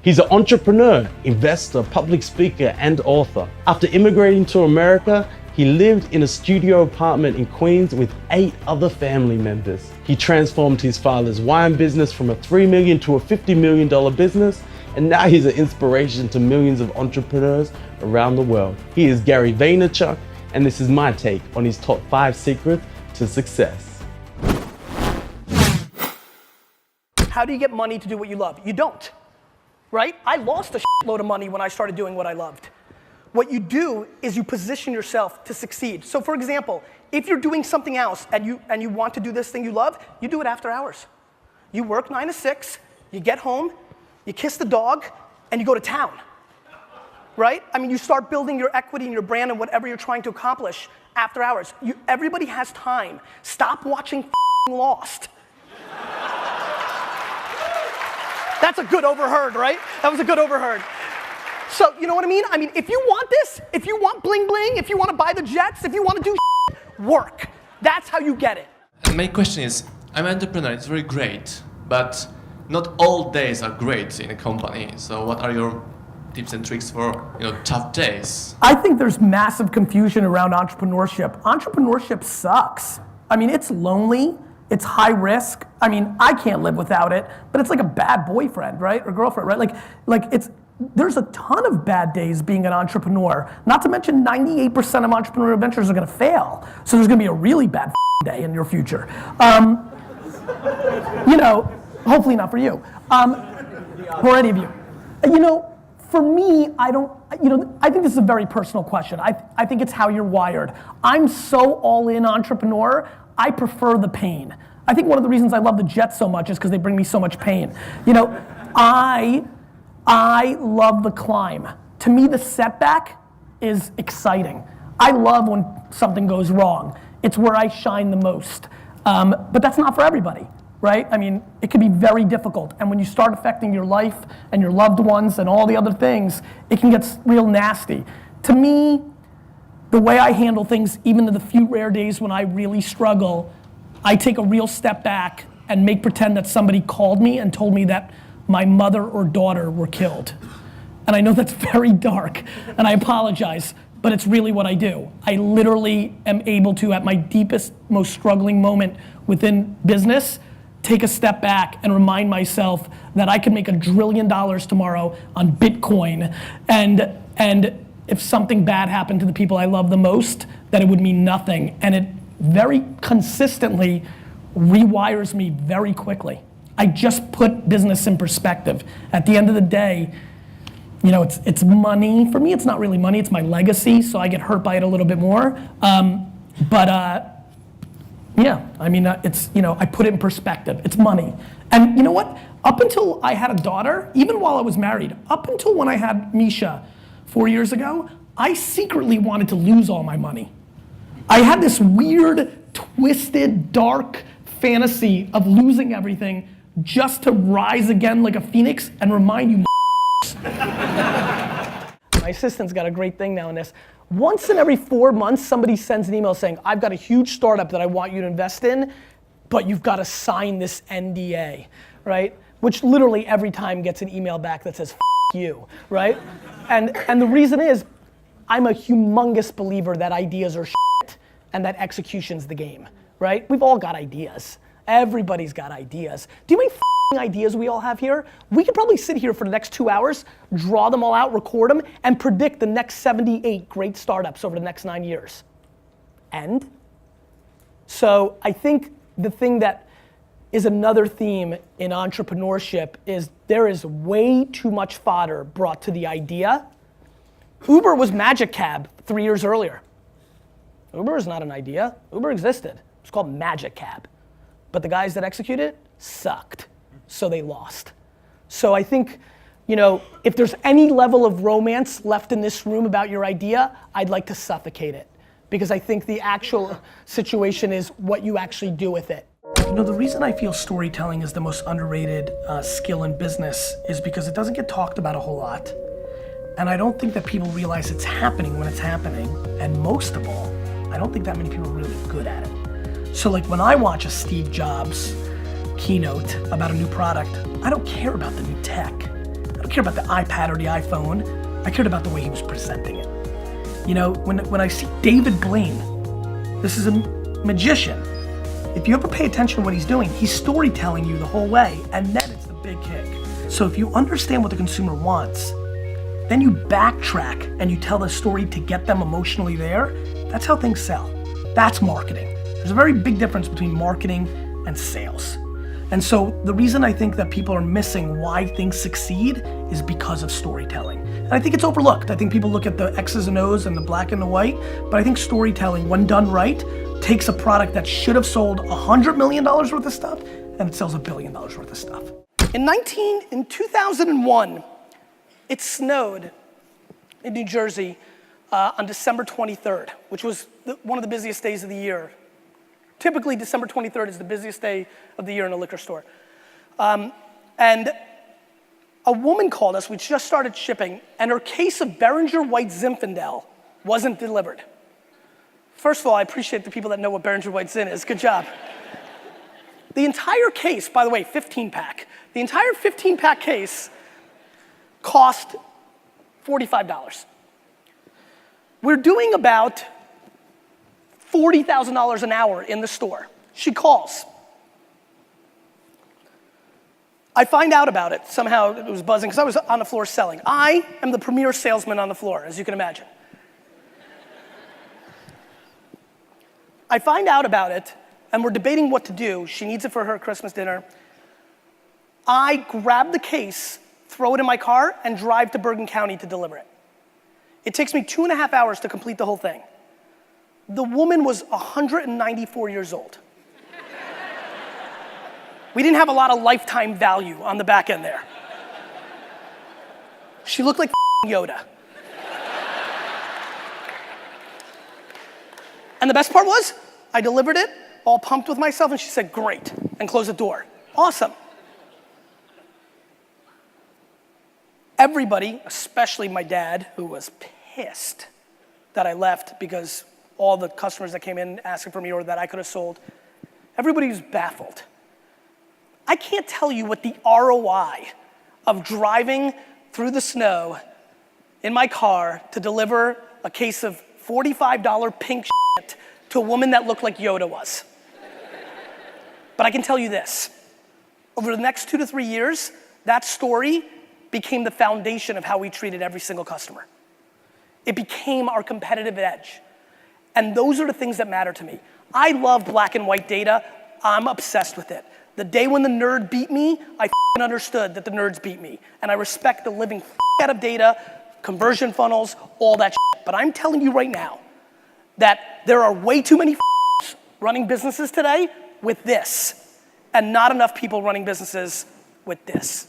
He's an entrepreneur, investor, public speaker, and author. After immigrating to America, he lived in a studio apartment in Queens with 8 other family members. He transformed his father's wine business from a $3 million to a $50 million business, and now he's an inspiration to millions of entrepreneurs around the world. He is Gary Veynerchuk, and this is my take on his top 5 secrets to success. How do you get money to do what you love? You don't. Right? I lost a shitload of money when I started doing what I loved. What you do is you position yourself to succeed. So for example, if you're doing something else and you want to do this thing you love, you do it after hours. You work 9 to 6, you get home, you kiss the dog, and you go to town. Right? I mean, you start building your equity and your brand and whatever you're trying to accomplish after hours. Everybody has time. Stop watching Lost. That's a good overheard, right? That was a good overheard. So, you know what I mean? I mean, if you want this, if you want bling bling, if you want to buy the jets, if you want to do work, that's how you get it. And my question is, I'm an entrepreneur, it's very great, but not all days are great in a company. So what are your tips and tricks for, tough days? I think there's massive confusion around entrepreneurship. Entrepreneurship sucks. I mean, it's lonely. It's high risk. I mean, I can't live without it, but it's like a bad boyfriend, right? Or girlfriend, right? There's a ton of bad days being an entrepreneur. Not to mention 98% of entrepreneurial ventures are gonna fail. So there's gonna be a really bad day in your future. Hopefully not for you, or any of you. For me, I think this is a very personal question. I think it's how you're wired. I'm so all in entrepreneur, I prefer the pain. I think one of the reasons I love the Jets so much is because they bring me so much pain. I love the climb. To me, the setback is exciting. I love when something goes wrong. It's where I shine the most. But that's not for everybody, right? I mean, it can be very difficult. And when you start affecting your life and your loved ones and all the other things, it can get real nasty. To me, the way I handle things, even in the few rare days when I really struggle, I take a real step back and make pretend that somebody called me and told me that my mother or daughter were killed. And I know that's very dark, and I apologize, but it's really what I do. I literally am able to, at my deepest, most struggling moment within business, take a step back and remind myself that I can make $1 trillion tomorrow on Bitcoin, and if something bad happened to the people I love the most, that it would mean nothing. And it very consistently rewires me very quickly. I just put business in perspective. At the end of the day, it's money. For me, it's not really money, it's my legacy, so I get hurt by it a little bit more. I put it in perspective. It's money. And you know what? Up until I had a daughter, even while I was married, up until when I had Misha, 4 years ago, I secretly wanted to lose all my money. I had this weird, twisted, dark fantasy of losing everything just to rise again like a phoenix and remind you My assistant's got a great thing now in this. Once in every 4 months, somebody sends an email saying, I've got a huge startup that I want you to invest in, but you've got to sign this NDA, right? Which literally every time gets an email back that says, you, right? And the reason is, I'm a humongous believer that ideas are shit and that execution's the game, right? We've all got ideas. Everybody's got ideas. Do you mean ideas we all have here? We could probably sit here for the next 2 hours, draw them all out, record them, and predict the next 78 great startups over the next 9 years. And? So I think the thing that is another theme in entrepreneurship is there is way too much fodder brought to the idea. Uber was Magic Cab 3 years earlier. Uber is not an idea. Uber existed. It's called Magic Cab. But the guys that executed it sucked, so they lost. So I think, if there's any level of romance left in this room about your idea, I'd like to suffocate it. Because I think the actual situation is what you actually do with it. The reason I feel storytelling is the most underrated skill in business is because it doesn't get talked about a whole lot. And I don't think that people realize it's happening when it's happening. And most of all, I don't think that many people are really good at it. So like when I watch a Steve Jobs keynote about a new product, I don't care about the new tech. I don't care about the iPad or the iPhone. I cared about the way he was presenting it. You know, when I see David Blaine, this is a magician. If you ever pay attention to what he's doing, he's storytelling you the whole way, and then it's the big kick. So if you understand what the consumer wants, then you backtrack and you tell the story to get them emotionally there. That's how things sell. That's marketing. There's a very big difference between marketing and sales. And so the reason I think that people are missing why things succeed is because of storytelling. And I think it's overlooked. I think people look at the X's and O's and the black and the white, but I think storytelling, when done right, takes a product that should have sold $100 million worth of stuff, and it sells $1 billion worth of stuff. In 2001, it snowed in New Jersey on December 23rd, which was one of the busiest days of the year. Typically, December 23rd is the busiest day of the year in a liquor store. And a woman called us, we just started shipping, and her case of Beringer White Zinfandel wasn't delivered. First of all, I appreciate the people that know what Beringer White Zin is, good job. The entire case, by the way, 15-pack, the entire 15-pack case cost $45. We're doing about $40,000 an hour in the store. She calls. I find out about it. Somehow it was buzzing because I was on the floor selling. I am the premier salesman on the floor, as you can imagine. I find out about it, and we're debating what to do. She needs it for her Christmas dinner. I grab the case, throw it in my car, and drive to Bergen County to deliver it. It takes me 2.5 hours to complete the whole thing. The woman was 194 years old. We didn't have a lot of lifetime value on the back end there. She looked like Yoda. And the best part was, I delivered it, all pumped with myself, and she said, great, and closed the door. Awesome. Everybody, especially my dad, who was pissed that I left because all the customers that came in asking for me or that I could have sold, everybody was baffled. I can't tell you what the ROI of driving through the snow in my car to deliver a case of $45 pink shit to a woman that looked like Yoda was. But I can tell you this, over the next 2 to 3 years, that story became the foundation of how we treated every single customer. It became our competitive edge. And those are the things that matter to me. I love black and white data. I'm obsessed with it. The day when the nerd beat me, I understood that the nerds beat me. And I respect the living out of data, conversion funnels, all that shit. But I'm telling you right now that there are way too many running businesses today with this, and not enough people running businesses with this.